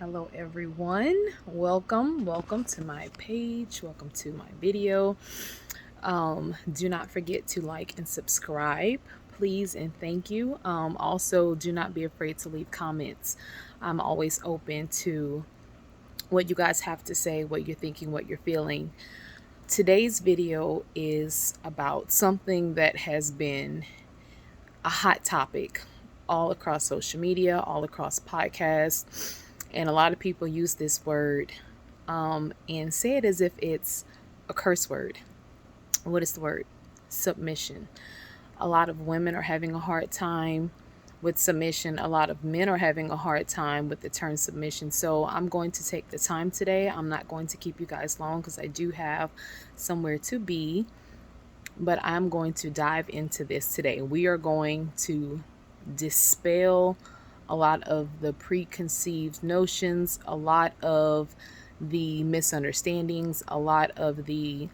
Hello everyone. Welcome to my page. Welcome to my video. Do not forget to like and subscribe, please and thank you. Also, do not be afraid to leave comments. I'm always open to what you guys have to say, what you're thinking, what you're feeling. Today's video is about something that has been a hot topic all across social media, all across podcasts, and a lot of people use this word and say it as if it's a curse word. What is the word? Submission. A lot of women are having a hard time with submission. A lot of men are having a hard time with the term submission. So I'm going to take the time today. I'm not going to keep you guys long because I do have somewhere to be, but I'm going to dive into this today. We are going to dispel a lot of the preconceived notions, a lot of the misunderstandings, a lot of the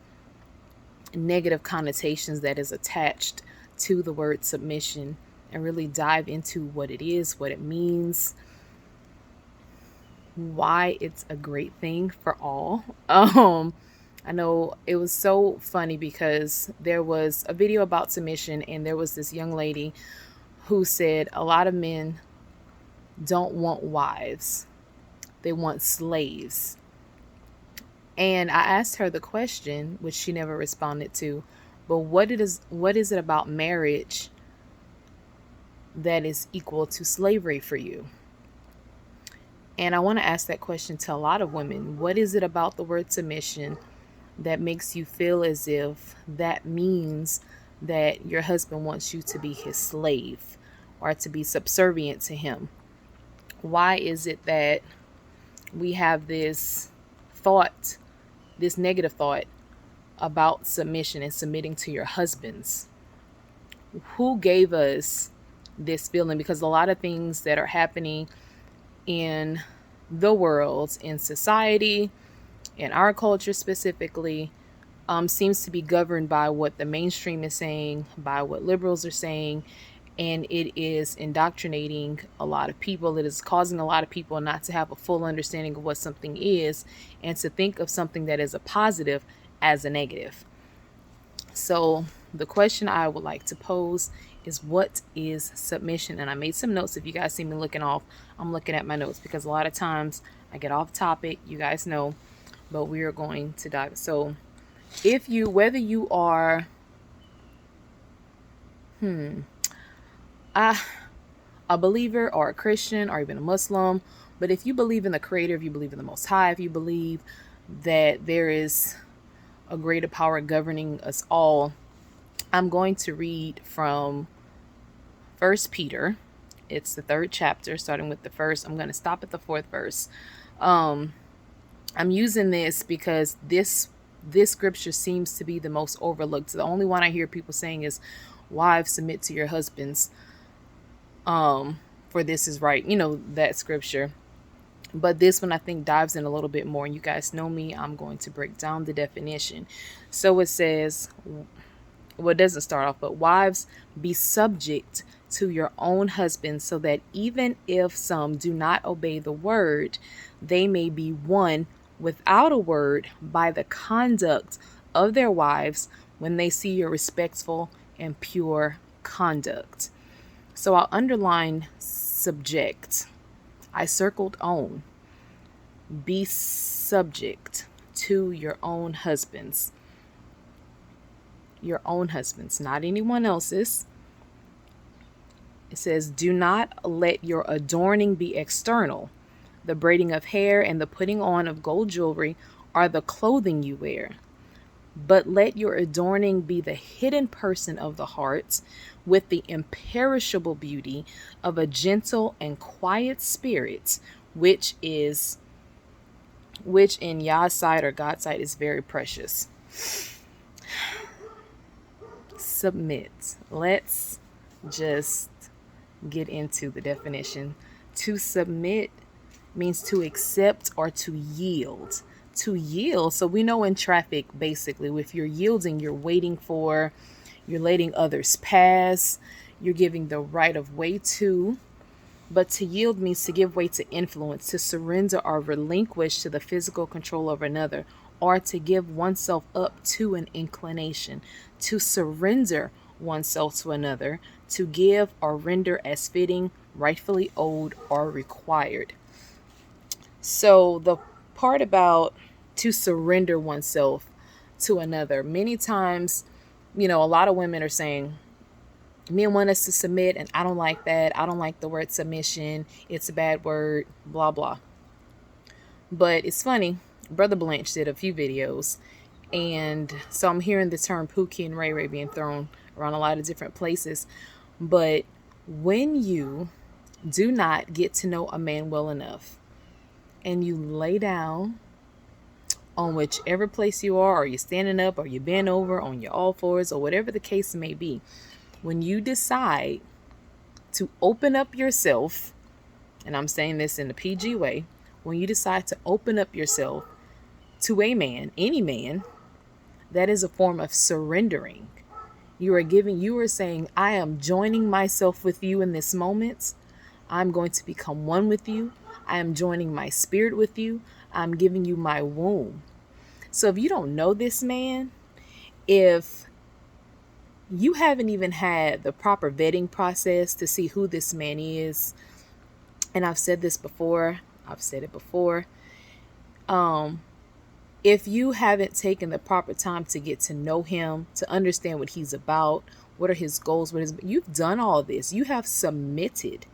negative connotations that is attached to the word submission, and really dive into what it is, what it means, why it's a great thing for all. I know it was so funny because there was a video about submission, and there was this young lady who said a lot of men don't want wives, they want slaves. And I asked her the question, which she never responded to, but what is it about marriage that is equal to slavery for you? And I want to ask that question to a lot of women. What is it about the word submission that makes you feel as if that means that your husband wants you to be his slave or to be subservient to him? Why is it that we have this thought, this negative thought about submission and submitting to your husbands? Who gave us this feeling? Because a lot of things that are happening in the world, in society, in our culture specifically, seems to be governed by what the mainstream is saying, by what liberals are saying, and it is indoctrinating a lot of people. It is causing a lot of people not to have a full understanding of what something is and to think of something that is a positive as a negative. So the question I would like to pose is, what is submission? And I made some notes. If you guys see me looking off, I'm looking at my notes because a lot of times I get off topic, you guys know, but we are going to dive. So whether you are a believer or a Christian or even a Muslim, but if you believe in the Creator, if you believe in the Most High, if you believe that there is a greater power governing us all, I'm going to read from 1 Peter. It's the 3rd chapter, starting with the first. I'm going to stop at the 4th verse. I'm using this because this scripture seems to be the most overlooked. The only one I hear people saying is, wives, submit to your husbands, for this is right, that scripture. But this one I think dives in a little bit more, and you guys know me, I'm going to break down the definition. So it says, well, it doesn't start off, but wives, be subject to your own husbands, so that even if some do not obey the word, they may be won without a word by the conduct of their wives when they see your respectful and pure conduct. So I'll underline subject. I circled own. Be subject to your own husbands. Your own husbands, not anyone else's. It says, do not let your adorning be external. The braiding of hair and the putting on of gold jewelry are the clothing you wear. But let your adorning be the hidden person of the heart, with the imperishable beauty of a gentle and quiet spirit, which in Yah's sight or God's sight is very precious. Submit. Let's just get into the definition. To submit means to accept or to yield. To yield. So we know in traffic, basically, if you're yielding, you're letting others pass, you're giving the right of way to, But to yield means to give way to influence, to surrender or relinquish to the physical control of another, or to give oneself up to an inclination, to surrender oneself to another, to give or render as fitting, rightfully owed, or required. So the part about to surrender oneself to another, many times, a lot of women are saying, men want us to submit, and I don't like that. I don't like the word submission. It's a bad word, blah, blah. But it's funny. Brother Blanche did a few videos, and so I'm hearing the term Pookie and Ray Ray being thrown around a lot of different places. But when you do not get to know a man well enough, and you lay down on whichever place you are, or you're standing up, or you bend over on your all fours, or whatever the case may be, when you decide to open up yourself, and I'm saying this in the PG way, when you decide to open up yourself to a man, any man, that is a form of surrendering. You are saying, I am joining myself with you in this moment. I'm going to become one with you. I am joining my spirit with you. I'm giving you my womb. So if you don't know this man, if you haven't even had the proper vetting process to see who this man is, and I've said this before, if you haven't taken the proper time to get to know him, to understand what he's about, what are his goals, you've done all this. You have submitted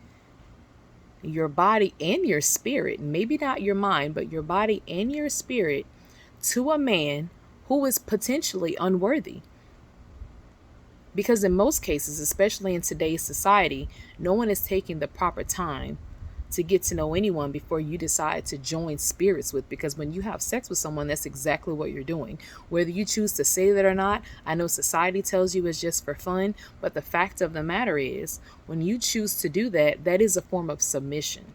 your body and your spirit, maybe not your mind, but your body and your spirit, to a man who is potentially unworthy. Because in most cases, especially in today's society, no one is taking the proper time to get to know anyone before you decide to join spirits with. Because when you have sex with someone, that's exactly what you're doing. Whether you choose to say that or not, I know society tells you it's just for fun, but the fact of the matter is, when you choose to do that, that is a form of submission.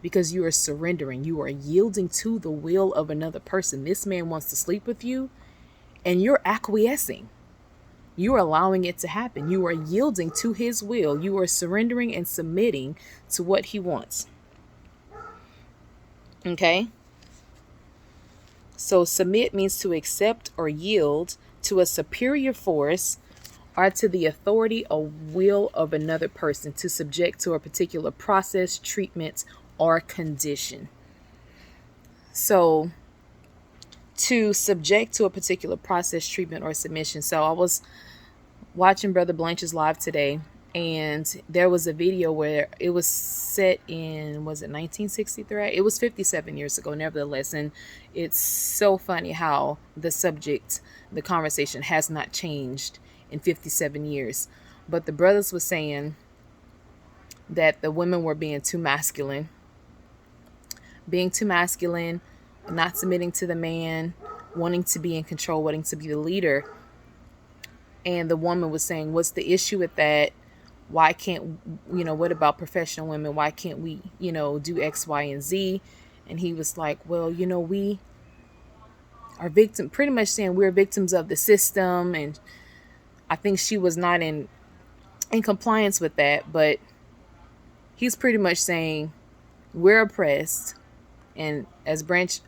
Because you are surrendering, you are yielding to the will of another person. This man wants to sleep with you, and you're acquiescing. You are allowing it to happen. You are yielding to his will. You are surrendering and submitting to what he wants. Okay? So submit means to accept or yield to a superior force or to the authority or will of another person, to subject to a particular process, treatment, or condition. So to subject to a particular process, treatment, or submission. So I was watching Brother Blanche's live today, and there was a video where it was set in, was it 1963? It was 57 years ago, nevertheless. And it's so funny how the conversation has not changed in 57 years. But the brothers were saying that the women were being too masculine, not submitting to the man, wanting to be in control, wanting to be the leader. And the woman was saying, what's the issue with that? Why can't, what about professional women? Why can't we, do X, Y, and Z? And he was like, well, we are pretty much saying we're victims of the system. And I think she was not in compliance with that. But he's pretty much saying we're oppressed. And as Branch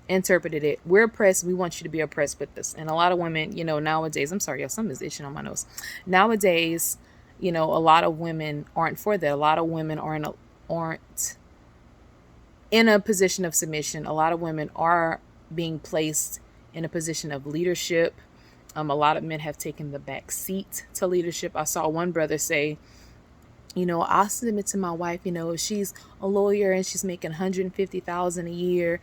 interpreted it, we're oppressed. We want you to be oppressed with us. And a lot of women, nowadays, I'm sorry, y'all, something's itching on my nose. Nowadays, a lot of women aren't for that. A lot of women aren't in a position of submission. A lot of women are being placed in a position of leadership. A lot of men have taken the back seat to leadership. I saw one brother say, I'll submit to my wife, if she's a lawyer and she's making $150,000 a year,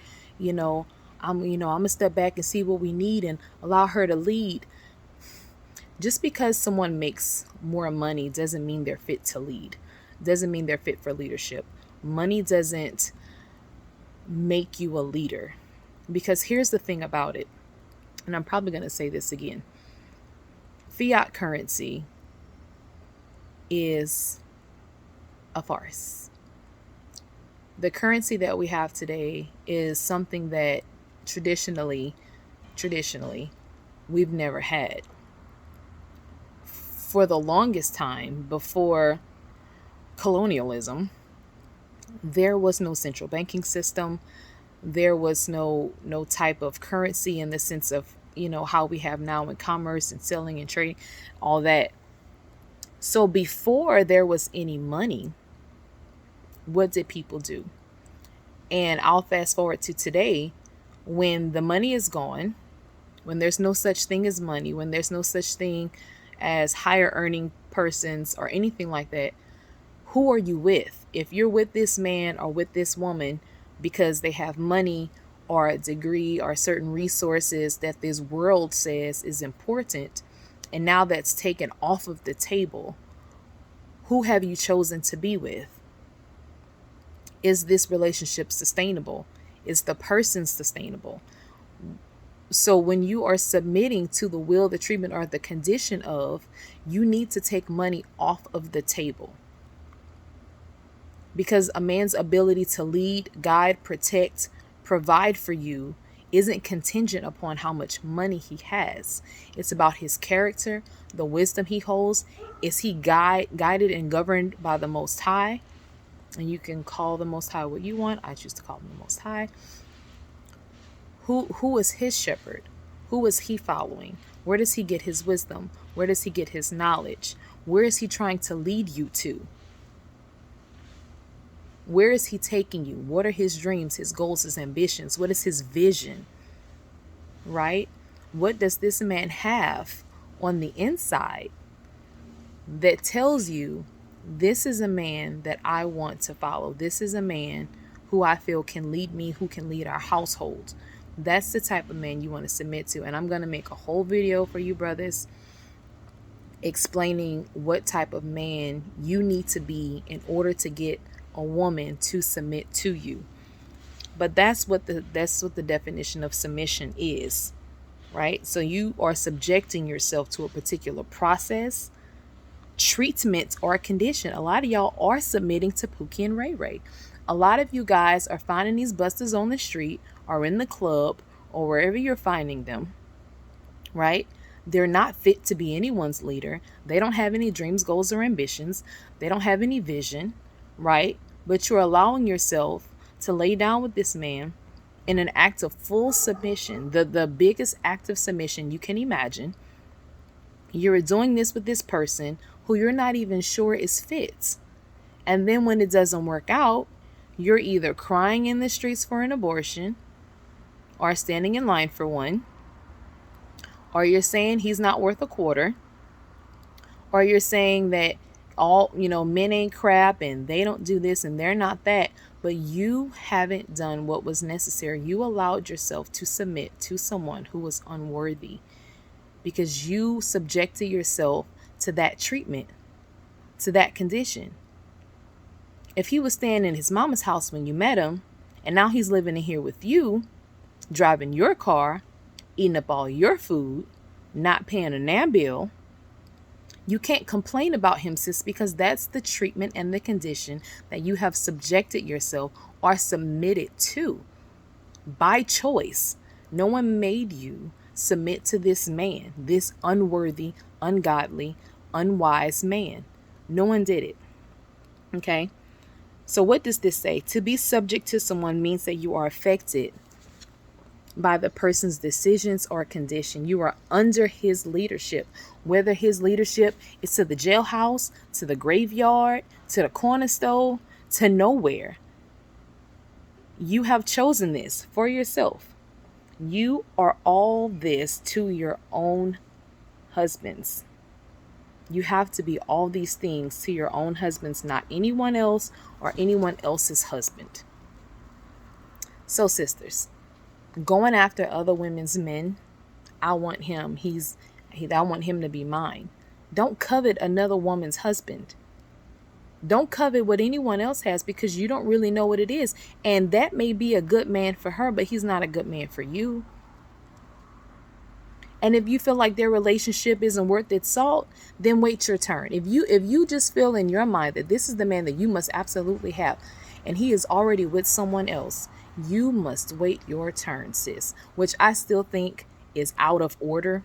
I'm gonna step back and see what we need and allow her to lead. Just because someone makes more money doesn't mean they're fit to lead. Doesn't mean they're fit for leadership. Money doesn't make you a leader. Because here's the thing about it, and I'm probably going to say this again. Fiat currency is a farce. The currency that we have today is something that traditionally we've never had. For the longest time, before colonialism, there was no central banking system. There was no type of currency in the sense of, how we have now in commerce and selling and trading, all that. So before there was any money, what did people do? And I'll fast forward to today, when the money is gone, when there's no such thing as money, when there's no such thing as higher earning persons or anything like that. Who are you with? If you're with this man or with this woman because they have money or a degree or certain resources that this world says is important, and now that's taken off of the table, who have you chosen to be with? Is this relationship sustainable? Is the person sustainable? So when you are submitting to the will, the treatment, or the condition of, you need to take money off of the table. Because a man's ability to lead, guide, protect, provide for you isn't contingent upon how much money he has. It's about his character, the wisdom he holds. Is he guided and governed by the Most High? And you can call the Most High what you want. I choose to call him the Most High. Who is his shepherd? Who is he following? Where does he get his wisdom? Where does he get his knowledge? Where is he trying to lead you to? Where is he taking you? What are his dreams, his goals, his ambitions? What is his vision? Right? What does this man have on the inside that tells you, this is a man that I want to follow? This is a man who I feel can lead me, who can lead our household. That's the type of man you want to submit to. And I'm going to make a whole video for you brothers explaining what type of man you need to be in order to get a woman to submit to you. But that's what the definition of submission is, right? So you are subjecting yourself to a particular process, treatment, or condition. A lot of y'all are submitting to Pookie and Ray Ray. A lot of you guys are finding these busters on the street or in the club or wherever you're finding them, right? They're not fit to be anyone's leader. They don't have any dreams, goals, or ambitions. They don't have any vision, right? But you're allowing yourself to lay down with this man in an act of full submission, the biggest act of submission you can imagine. You're doing this with this person who you're not even sure is fit. And then when it doesn't work out, you're either crying in the streets for an abortion or standing in line for one, or you're saying he's not worth a quarter, or you're saying that all, men ain't crap and they don't do this and they're not that. But you haven't done what was necessary. You allowed yourself to submit to someone who was unworthy because you subjected yourself to that treatment, to that condition. If he was staying in his mama's house when you met him, and now he's living in here with you, driving your car, eating up all your food, not paying a NAB bill, you can't complain about him, sis, because that's the treatment and the condition that you have subjected yourself or submitted to by choice. No one made you submit to this man, this unworthy, ungodly, unwise man. No one did it. Okay? So what does this say? To be subject to someone means that you are affected by the person's decisions or condition. You are under his leadership, whether his leadership is to the jailhouse, to the graveyard, to the corner store, to nowhere. You have chosen this for yourself. You are all this to your own husbands. You have to be all these things to your own husbands, not anyone else or anyone else's husband. So sisters, going after other women's men, I want him. I want him to be mine. Don't covet another woman's husband. Don't covet what anyone else has because you don't really know what it is. And that may be a good man for her, but he's not a good man for you. And if you feel like their relationship isn't worth its salt, then wait your turn. If you just feel in your mind that this is the man that you must absolutely have, and he is already with someone else, you must wait your turn, sis, which I still think is out of order.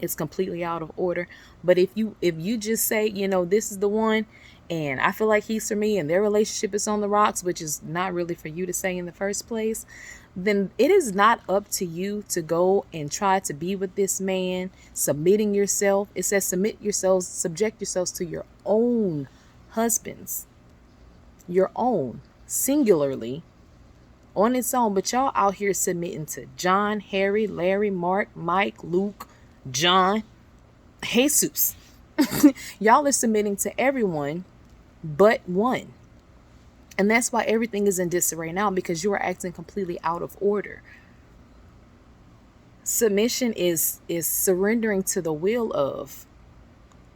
It's completely out of order. But if you just say, this is the one, and I feel like he's for me and their relationship is on the rocks, which is not really for you to say in the first place, then it is not up to you to go and try to be with this man, submitting yourself. It says submit yourselves, subject yourselves to your own husbands, your own, singularly, on its own. But y'all out here submitting to John, Harry, Larry, Mark, Mike, Luke, John, Jesus. Y'all are submitting to everyone but one. And that's why everything is in disarray now, because you are acting completely out of order. Submission is surrendering to the will of,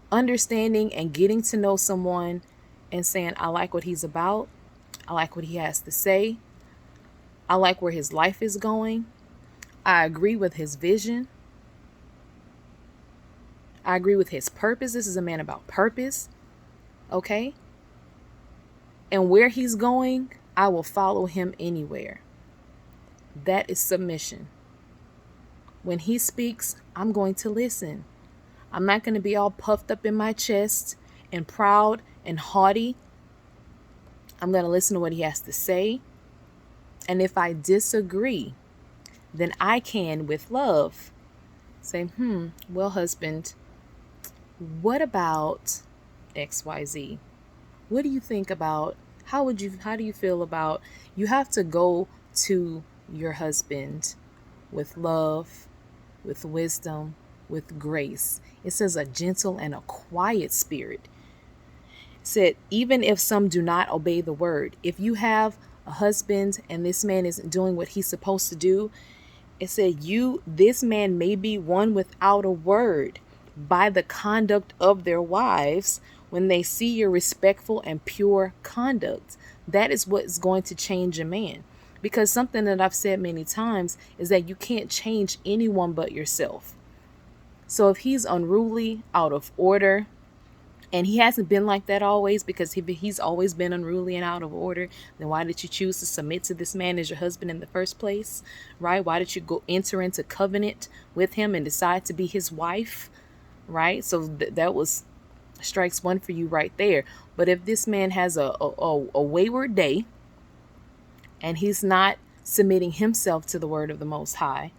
understanding and getting to know someone and saying, I like what he's about. I like what he has to say. I like where his life is going. I agree with his vision. I agree with his purpose. This is a man about purpose. Okay? And where he's going, I will follow him anywhere. That is submission. When he speaks, I'm going to listen. I'm not going to be all puffed up in my chest and proud and haughty. I'm going to listen to what he has to say. And if I disagree, then I can, with love, say, well, husband, what about XYZ? What do you think about, how do you feel about, you have to go to your husband with love, with wisdom, with grace. It says a gentle and a quiet spirit. It said, even if some do not obey the word, if you have a husband and this man isn't doing what he's supposed to do, it said this man may be won without a word by the conduct of their wives when they see your respectful and pure conduct. That is what is going to change a man. Because something that I've said many times is that you can't change anyone but yourself. So if he's unruly, out of order, and he hasn't been like that always, because he's always been unruly and out of order, then why did you choose to submit to this man as your husband in the first place, right? Why did you go enter into covenant with him and decide to be his wife, right? So that was strikes one for you right there. But if this man has a wayward day and he's not submitting himself to the word of the Most High,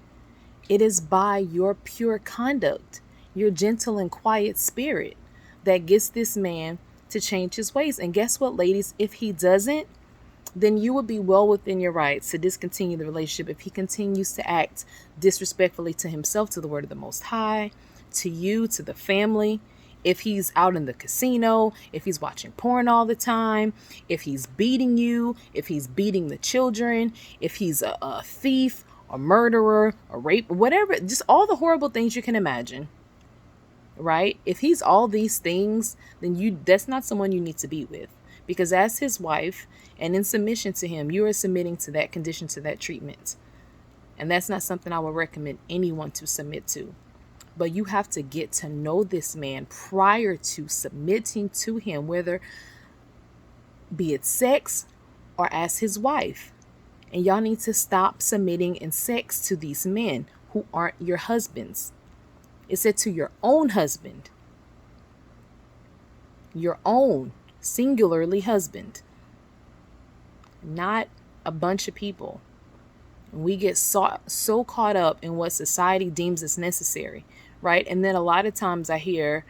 it is by your pure conduct, your gentle and quiet spirit, that gets this man to change his ways. And guess what, ladies? If he doesn't, then you would be well within your rights to discontinue the relationship if he continues to act disrespectfully to himself, to the word of the Most High, to you, to the family. If he's out in the casino, if he's watching porn all the time, if he's beating you, if he's beating the children, if he's a thief, a murderer, a rape, whatever, just all the horrible things you can imagine, right? If he's all these things, then that's not someone you need to be with. Because as his wife and in submission to him, you are submitting to that condition, to that treatment. And that's not something I would recommend anyone to submit to. But you have to get to know this man prior to submitting to him, whether be it sex or as his wife. And y'all need to stop submitting in sex to these men who aren't your husbands. It said to your own husband, your own singularly husband, not a bunch of people. We get so caught up in what society deems as necessary, right? And then a lot of times I hear,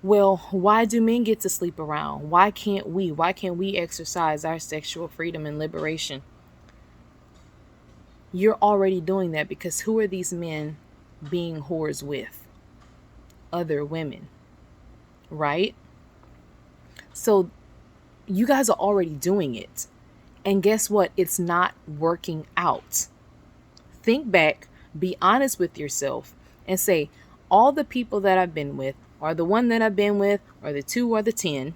well, why do men get to sleep around? Why can't we? Why can't we exercise our sexual freedom and liberation? You're already doing that, because who are these men being whores with? Other women, right? So you guys are already doing it. And guess what? It's not working out. Think back, be honest with yourself, and say, all the people that I've been with, or the one that I've been with, or the 2 or the 10,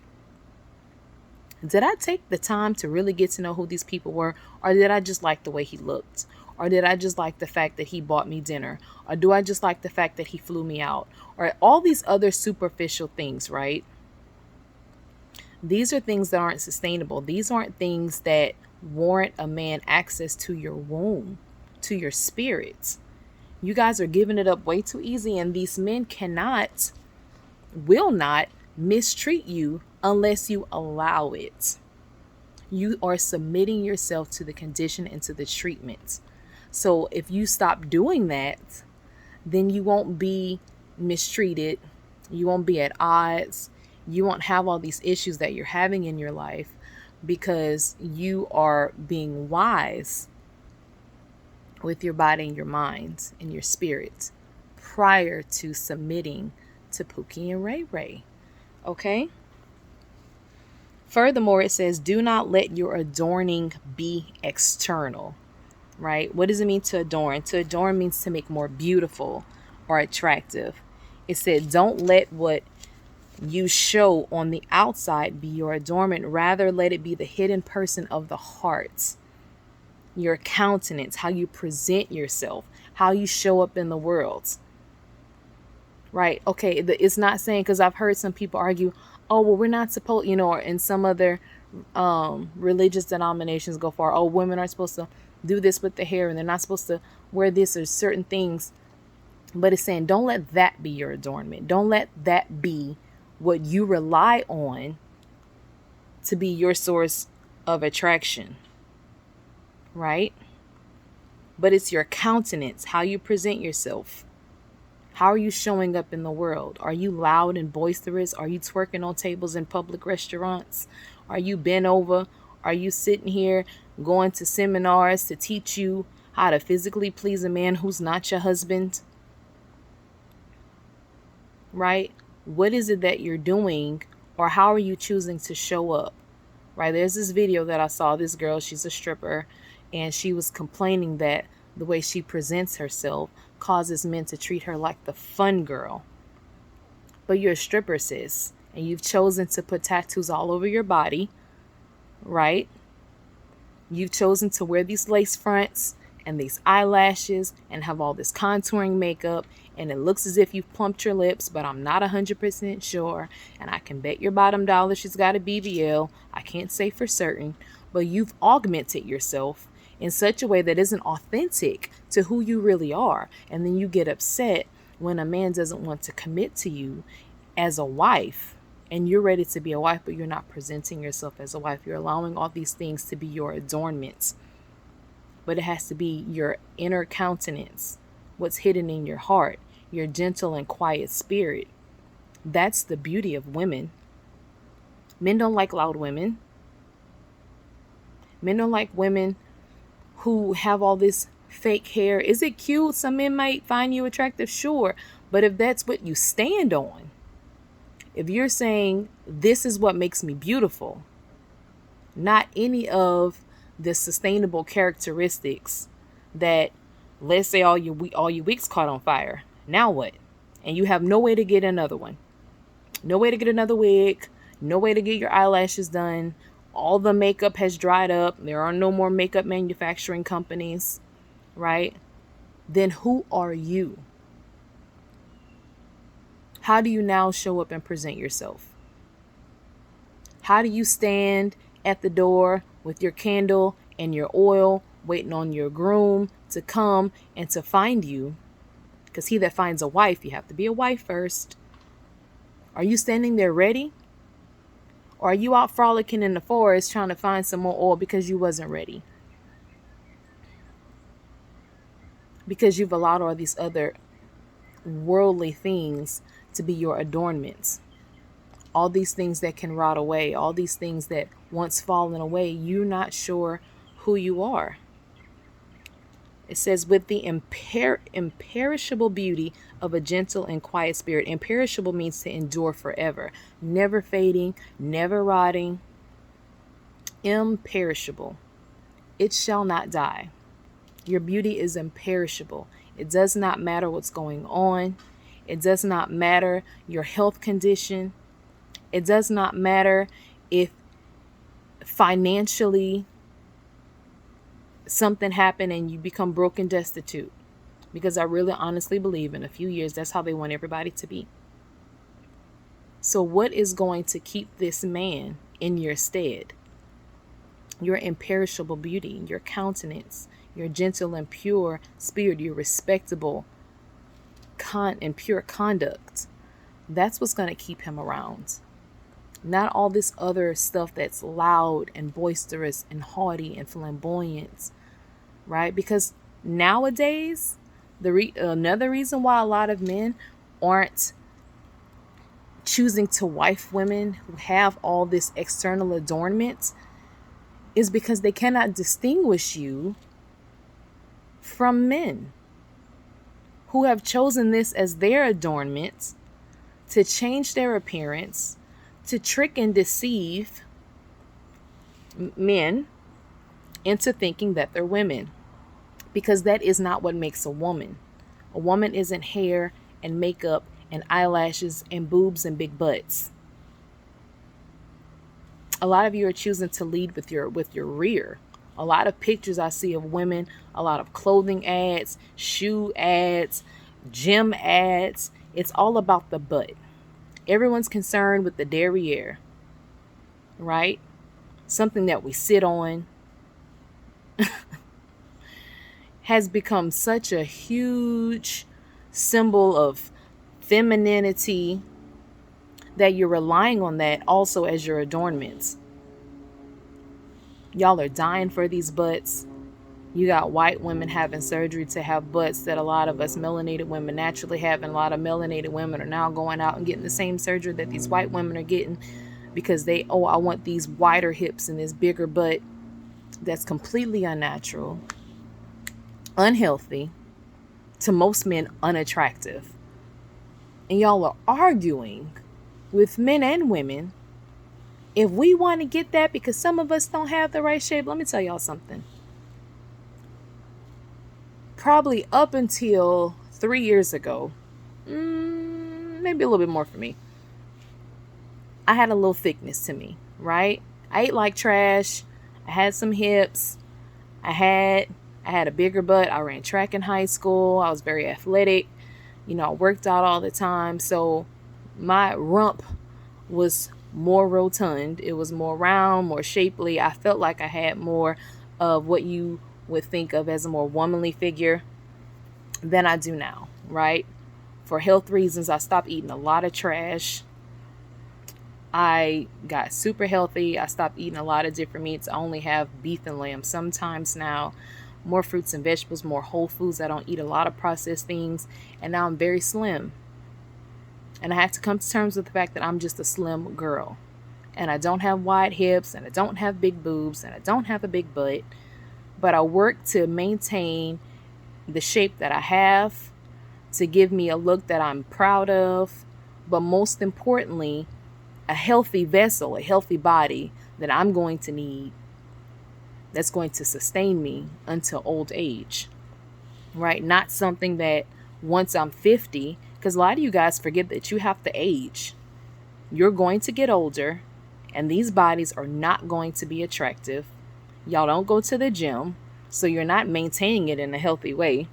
did I take the time to really get to know who these people were? Or did I just like the way he looked? Or did I just like the fact that he bought me dinner? Or do I just like the fact that he flew me out? Or all these other superficial things, right? These are things that aren't sustainable. These aren't things that warrant a man access to your womb, to your spirits. You guys are giving it up way too easy, and these men will not mistreat you unless you allow it. You are submitting yourself to the condition and to the treatment. So if you stop doing that, then you won't be mistreated. You won't be at odds. You won't have all these issues that you're having in your life because you are being wise with your body and your mind and your spirit prior to submitting to Pookie and Ray Ray. Okay? Furthermore, it says, do not let your adorning be external, right? What does it mean to adorn? To adorn means to make more beautiful or attractive. It said, don't let what you show on the outside be your adornment. Rather, let it be the hidden person of the heart, your countenance, how you present yourself, how you show up in the world. Right? Okay, it's not saying, because I've heard some people argue, oh, well, we're not supposed, or in some other religious denominations go far, oh, women aren't supposed to do this with the hair and they're not supposed to wear this or certain things. But it's saying, don't let that be your adornment. Don't let that be what you rely on to be your source of attraction. Right? But it's your countenance, how you present yourself. How are you showing up in the world? Are you loud and boisterous? Are you twerking on tables in public restaurants? Are you bent over? Are you sitting here going to seminars to teach you how to physically please a man who's not your husband? Right? What is it that you're doing, or how are you choosing to show up? Right? There's this video that I saw. This girl, she's a stripper, and she was complaining that the way she presents herself causes men to treat her like the fun girl. But you're a stripper, sis, and you've chosen to put tattoos all over your body, right? You've chosen to wear these lace fronts and these eyelashes and have all this contouring makeup, and it looks as if you've plumped your lips, but I'm not 100% sure, and I can bet your bottom dollar she's got a BBL. I can't say for certain, but you've augmented yourself in such a way that isn't authentic to who you really are. And then you get upset when a man doesn't want to commit to you as a wife, and you're ready to be a wife, but you're not presenting yourself as a wife. You're allowing all these things to be your adornments, but it has to be your inner countenance, what's hidden in your heart, your gentle and quiet spirit. That's the beauty of women. Men don't like loud women. Men don't like women who have all this fake hair. Is it cute? Some men might find you attractive, sure. But if that's what you stand on, if you're saying this is what makes me beautiful, not any of the sustainable characteristics that, let's say all your wigs caught on fire. Now what? And you have no way to get another one. No way to get another wig. No way to get your eyelashes done. All the makeup has dried up. There are no more makeup manufacturing companies, right? Then who are you? How do you now show up and present yourself? How do you stand at the door with your candle and your oil, waiting on your groom to come and to find you? Because he that finds a wife, you have to be a wife first. Are you standing there ready? Or are you out frolicking in the forest trying to find some more oil because you wasn't ready? Because you've allowed all these other worldly things to be your adornments. All these things that can rot away. All these things that once fallen away, you're not sure who you are. It says, with the imperishable beauty of a gentle and quiet spirit. Imperishable means to endure forever. Never fading, never rotting. Imperishable. It shall not die. Your beauty is imperishable. It does not matter what's going on. It does not matter your health condition. It does not matter if financially something happened and you become broke and destitute. Because I really honestly believe in a few years, that's how they want everybody to be. So what is going to keep this man in your stead? Your imperishable beauty, your countenance, your gentle and pure spirit, your respectable and pure conduct. That's what's going to keep him around. Not all this other stuff that's loud and boisterous and haughty and flamboyant, right? Because nowadays, another reason why a lot of men aren't choosing to wife women who have all this external adornment is because they cannot distinguish you from men who have chosen this as their adornment to change their appearance, to trick and deceive men into thinking that they're women, because that is not what makes a woman. A woman isn't hair and makeup and eyelashes and boobs and big butts. A lot of you are choosing to lead with your rear. A lot of pictures I see of women, a lot of clothing ads, shoe ads, gym ads, it's all about the butt. Everyone's concerned with the derriere, right? Something that we sit on has become such a huge symbol of femininity that you're relying on that also as your adornments. Y'all are dying for these butts. You got white women having surgery to have butts that a lot of us melanated women naturally have, and a lot of melanated women are now going out and getting the same surgery that these white women are getting because I want these wider hips and this bigger butt. That's completely unnatural, unhealthy, to most men unattractive. And y'all are arguing with men and women if we want to get that because some of us don't have the right shape. Let me tell y'all something. Probably up until 3 years ago, maybe a little bit more for me, I had a little thickness to me, right? I ate like trash. I had some hips. I had a bigger butt. I ran track in high school. I was very athletic. I worked out all the time. So my rump was more rotund. It was more round, more shapely. I felt like I had more of what you would think of as a more womanly figure than I do now, right? For health reasons, I stopped eating a lot of trash. I got super healthy. I stopped eating a lot of different meats. I only have beef and lamb sometimes now. More fruits and vegetables, more whole foods. I don't eat a lot of processed things. And now I'm very slim. And I have to come to terms with the fact that I'm just a slim girl. And I don't have wide hips, and I don't have big boobs, and I don't have a big butt. But I work to maintain the shape that I have, to give me a look that I'm proud of. But most importantly, a healthy vessel, a healthy body that I'm going to need, that's going to sustain me until old age, right? Not something that once I'm 50, because a lot of you guys forget that you have to age. You're going to get older, and these bodies are not going to be attractive. Y'all don't go to the gym, so you're not maintaining it in a healthy way.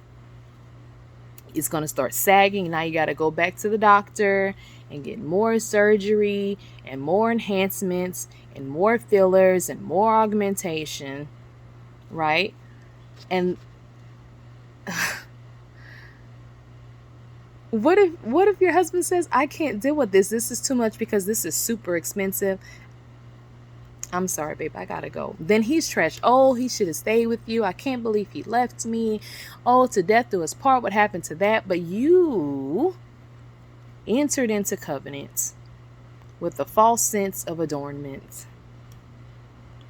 It's going to start sagging. Now you got to go back to the doctor and get more surgery and more enhancements and more fillers and more augmentation, right? And what if your husband says, I can't deal with this. This is too much because this is super expensive. I'm sorry, babe, I gotta go. Then he's trash. Oh, he should have stayed with you. I can't believe he left me. Oh, to death do us part. What happened to that? But you entered into covenants with a false sense of adornment.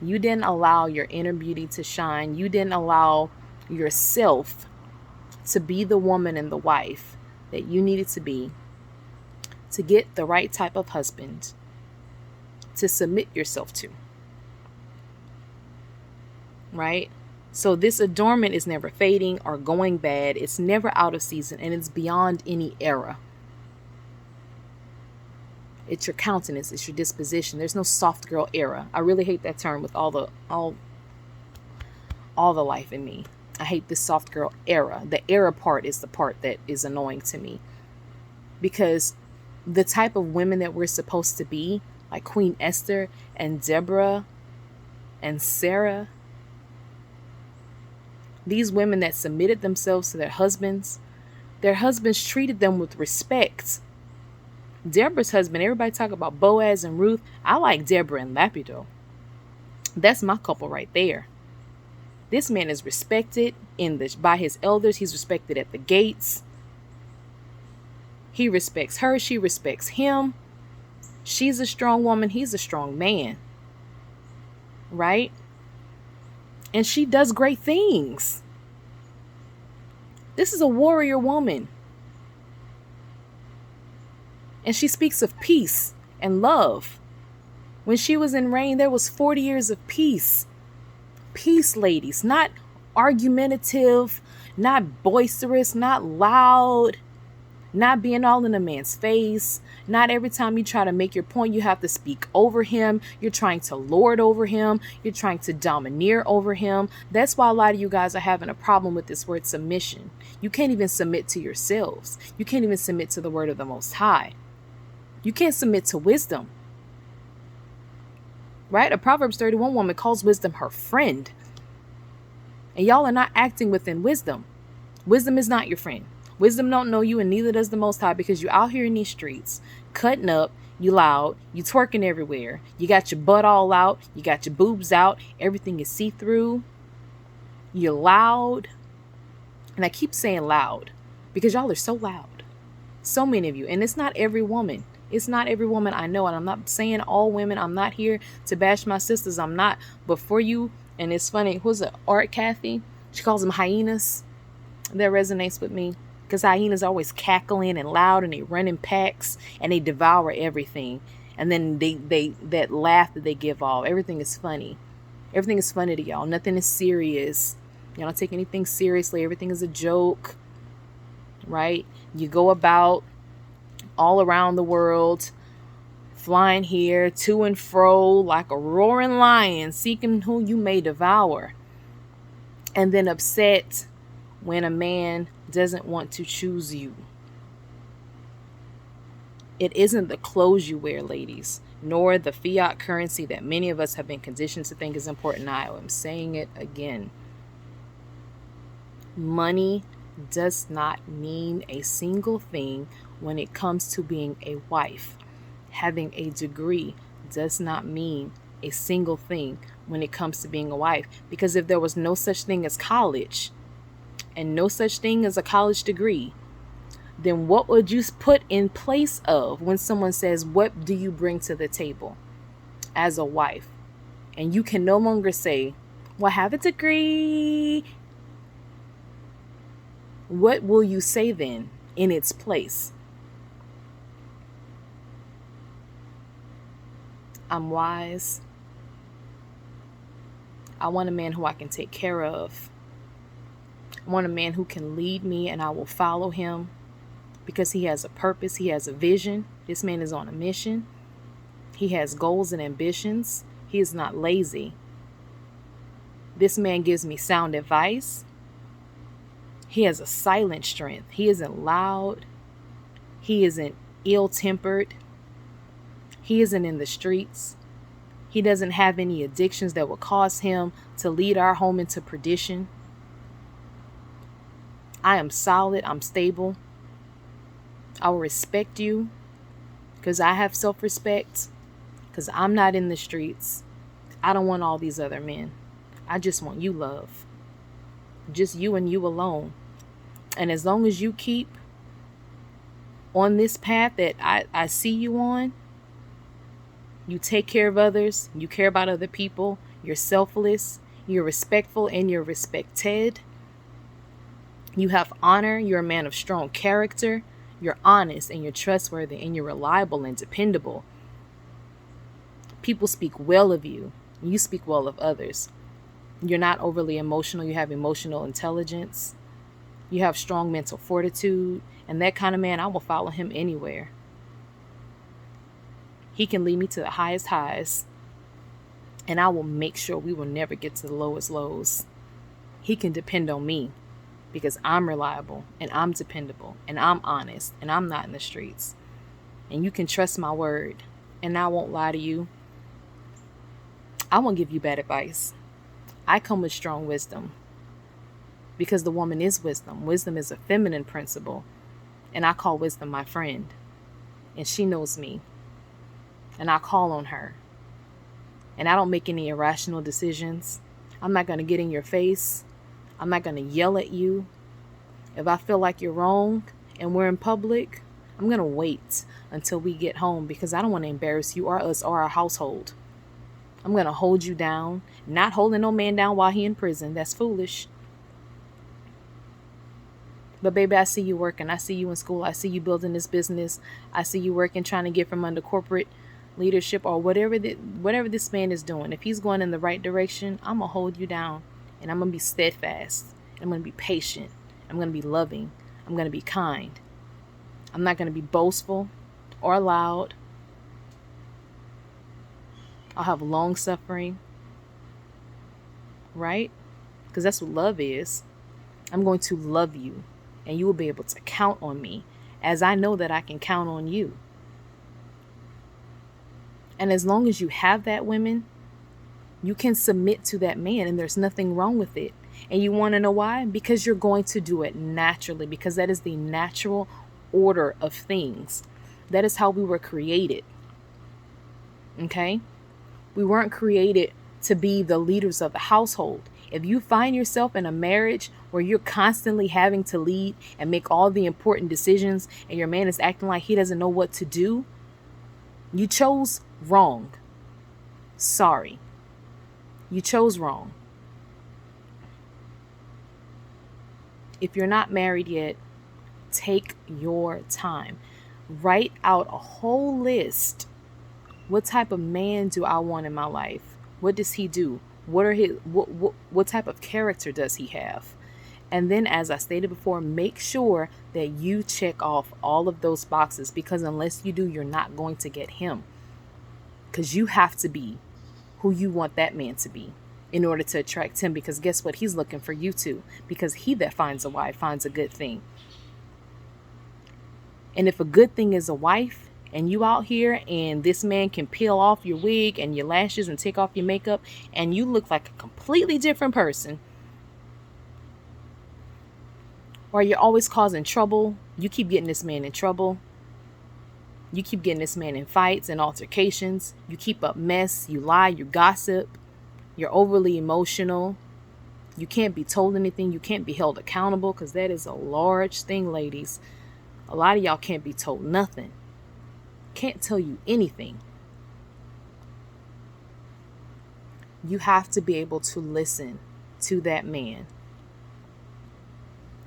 You didn't allow your inner beauty to shine. You didn't allow yourself to be the woman and the wife that you needed to be to get the right type of husband to submit yourself to. Right? So this adornment is never fading or going bad. It's never out of season, and it's beyond any era. It's your countenance. It's your disposition. There's no soft girl era. I really hate that term with all the life in me. I hate this soft girl era. The era part is the part that is annoying to me, because the type of women that we're supposed to be, like Queen Esther and Deborah and Sarah, these women that submitted themselves to their husbands treated them with respect. Deborah's husband, everybody talk about Boaz and Ruth. I like Deborah and Lapido. That's my couple right there. This man is respected by his elders. He's respected at the gates. He respects her. She respects him. She's a strong woman. He's a strong man. Right? And she does great things. This is a warrior woman. And she speaks of peace and love. When she was in reign, there was 40 years of peace. Peace, ladies. Not argumentative, not boisterous, not loud, not being all in a man's face. Not every time you try to make your point, you have to speak over him. You're trying to lord over him. You're trying to domineer over him. That's why a lot of you guys are having a problem with this word submission. You can't even submit to yourselves. You can't even submit to the word of the Most High. You can't submit to wisdom. Right? A Proverbs 31 woman calls wisdom her friend. And y'all are not acting within wisdom. Wisdom is not your friend. Wisdom don't know you, and neither does the Most High, because you out here in these streets, cutting up, you loud, you twerking everywhere, you got your butt all out, you got your boobs out, everything is see-through, you're loud. And I keep saying loud because y'all are so loud. So many of you. And it's not every woman. It's not every woman I know. And I'm not saying all women. I'm not here to bash my sisters. I'm not. But for you, and it's funny, who's it? Art Kathy? She calls them hyenas. That resonates with me. Because hyenas are always cackling and loud, and they run in packs and they devour everything. And then they that laugh that they give off, everything is funny. Everything is funny to y'all. Nothing is serious. Y'all don't take anything seriously. Everything is a joke. Right? You go about all around the world, flying here to and fro like a roaring lion, seeking who you may devour. And then upset when a man doesn't want to choose you. It isn't the clothes you wear, ladies, nor the fiat currency that many of us have been conditioned to think is important. I am saying it again. Money does not mean a single thing when it comes to being a wife. Having a degree does not mean a single thing when it comes to being a wife. Because if there was no such thing as college and no such thing as a college degree, then what would you put in place of when someone says, what do you bring to the table as a wife? And you can no longer say, well, I have a degree. What will you say then in its place? I'm wise. I want a man who I can take care of. I want a man who can lead me and I will follow him because he has a purpose. He has a vision. This man is on a mission. He has goals and ambitions. He is not lazy. This man gives me sound advice. He has a silent strength. He isn't loud. He isn't ill-tempered. He isn't in the streets. He doesn't have any addictions that will cause him to lead our home into perdition. I am solid. I'm stable. I will respect you because I have self-respect, because I'm not in the streets. I don't want all these other men. I just want you, love. Just you and you alone. And as long as you keep on this path that I see you on, you take care of others, you care about other people, you're selfless, you're respectful, and you're respected. You have honor, you're a man of strong character, you're honest, and you're trustworthy, and you're reliable and dependable. People speak well of you, you speak well of others. You're not overly emotional, you have emotional intelligence, you have strong mental fortitude, and that kind of man, I will follow him anywhere. He can lead me to the highest highs, and I will make sure we will never get to the lowest lows. He can depend on me because I'm reliable and I'm dependable and I'm honest and I'm not in the streets. And you can trust my word, and I won't lie to you. I won't give you bad advice. I come with strong wisdom because the woman is wisdom. Wisdom is a feminine principle, and I call wisdom my friend. and she knows me, and I call on her, and I don't make any irrational decisions. I'm not going to get in your face. I'm not going to yell at you. If I feel like you're wrong and we're in public, I'm going to wait until we get home because I don't want to embarrass you or us or our household. I'm going to hold you down, not holding no man down while he in prison. That's foolish. But baby, I see you working. I see you in school. I see you building this business. I see you working, trying to get from under corporate leadership or whatever this man is doing. If he's going in the right direction, I'm going to hold you down, and I'm going to be steadfast. I'm going to be patient. I'm going to be loving. I'm going to be kind. I'm not going to be boastful or loud. I'll have long suffering, right? Because that's what love is. I'm going to love you, and you will be able to count on me as I know that I can count on you. And as long as you have that, women, you can submit to that man, and there's nothing wrong with it. And you want to know why? Because you're going to do it naturally, because that is the natural order of things. That is how we were created. Okay? We weren't created to be the leaders of the household. If you find yourself in a marriage where you're constantly having to lead and make all the important decisions, and your man is acting like he doesn't know what to do, you chose wrong. Sorry. You chose wrong. If you're not married yet, take your time. Write out a whole list. What type of man do I want in my life? What does he do? What type of character does he have? And then, as I stated before, make sure that you check off all of those boxes, because unless you do, you're not going to get him. Because you have to be who you want that man to be in order to attract him. Because guess what? He's looking for you too. Because he that finds a wife finds a good thing. And if a good thing is a wife, and you out here and this man can peel off your wig and your lashes and take off your makeup, and you look like a completely different person, or you're always causing trouble, you keep getting this man in trouble, you keep getting this man in fights and altercations, you keep up mess, you lie, you gossip, you're overly emotional, you can't be told anything, you can't be held accountable, because that is a large thing, ladies. A lot of y'all can't be told nothing. Can't tell you anything. You have to be able to listen to that man.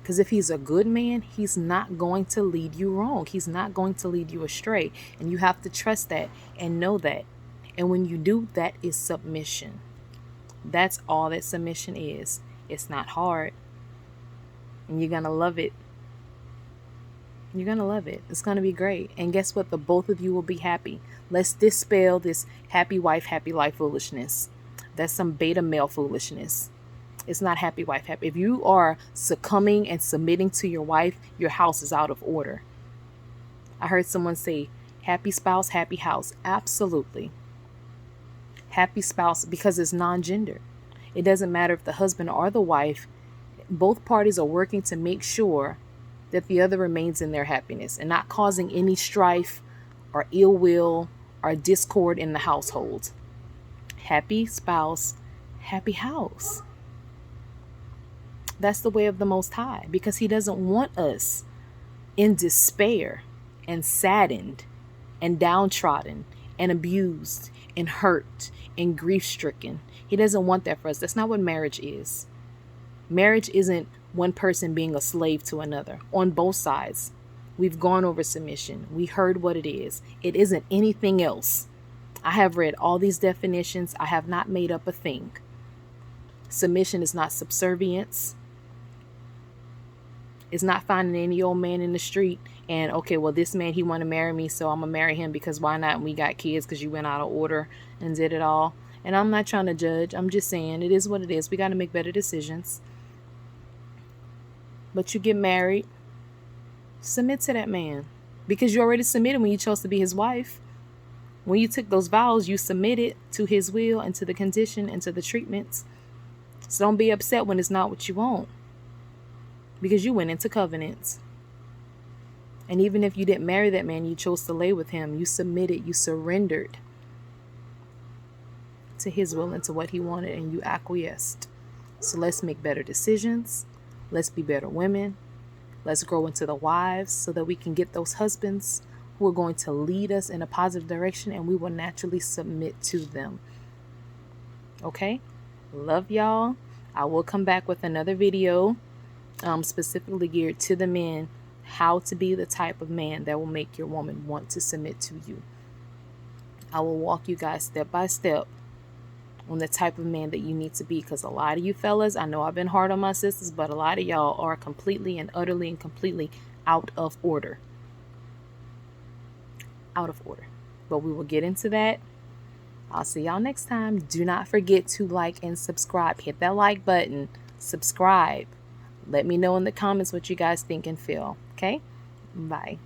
Because if he's a good man, he's not going to lead you wrong. He's not going to lead you astray. And you have to trust that and know that. And when you do, that is submission. That's all that submission is. It's not hard. And you're going to love it. You're going to love it. It's going to be great. And guess what? The both of you will be happy. Let's dispel this happy wife, happy life foolishness. That's some beta male foolishness. It's not happy wife, happy. If you are succumbing and submitting to your wife, your house is out of order. I heard someone say, happy spouse, happy house. Absolutely. Happy spouse, because it's non-gender. It doesn't matter if the husband or the wife, both parties are working to make sure that the other remains in their happiness and not causing any strife or ill will or discord in the household. Happy spouse, happy house. That's the way of the Most High, because he doesn't want us in despair and saddened and downtrodden and abused and hurt and grief-stricken. He doesn't want that for us. That's not what marriage is. Marriage isn't one person being a slave to another on both sides. We've gone over submission. We heard what it is. It isn't anything else. I have read all these definitions. I have not made up a thing. Submission is not subservience. It's not finding any old man in the street and, okay, well, this man, he want to marry me, so I'm going to marry him because why not? We got kids because you went out of order and did it all. And I'm not trying to judge. I'm just saying it is what it is. We got to make better decisions. But you get married, submit to that man, because you already submitted when you chose to be his wife. When you took those vows, you submitted to his will and to the condition and to the treatments. So don't be upset when it's not what you want, because you went into covenants. And even if you didn't marry that man, you chose to lay with him, you submitted, you surrendered to his will and to what he wanted, and you acquiesced. So let's make better decisions. Let's be better women. Let's grow into the wives so that we can get those husbands who are going to lead us in a positive direction, and we will naturally submit to them. Okay? Love y'all. I will come back with another video specifically geared to the men, how to be the type of man that will make your woman want to submit to you. I will walk you guys step by step on the type of man that you need to be, because a lot of you fellas, I know I've been hard on my sisters, but a lot of y'all are completely and utterly and completely out of order. Out of order. But we will get into that. I'll see y'all next time. Do not forget to like and subscribe. Hit that like button. Subscribe. Let me know in the comments what you guys think and feel. Okay? Bye.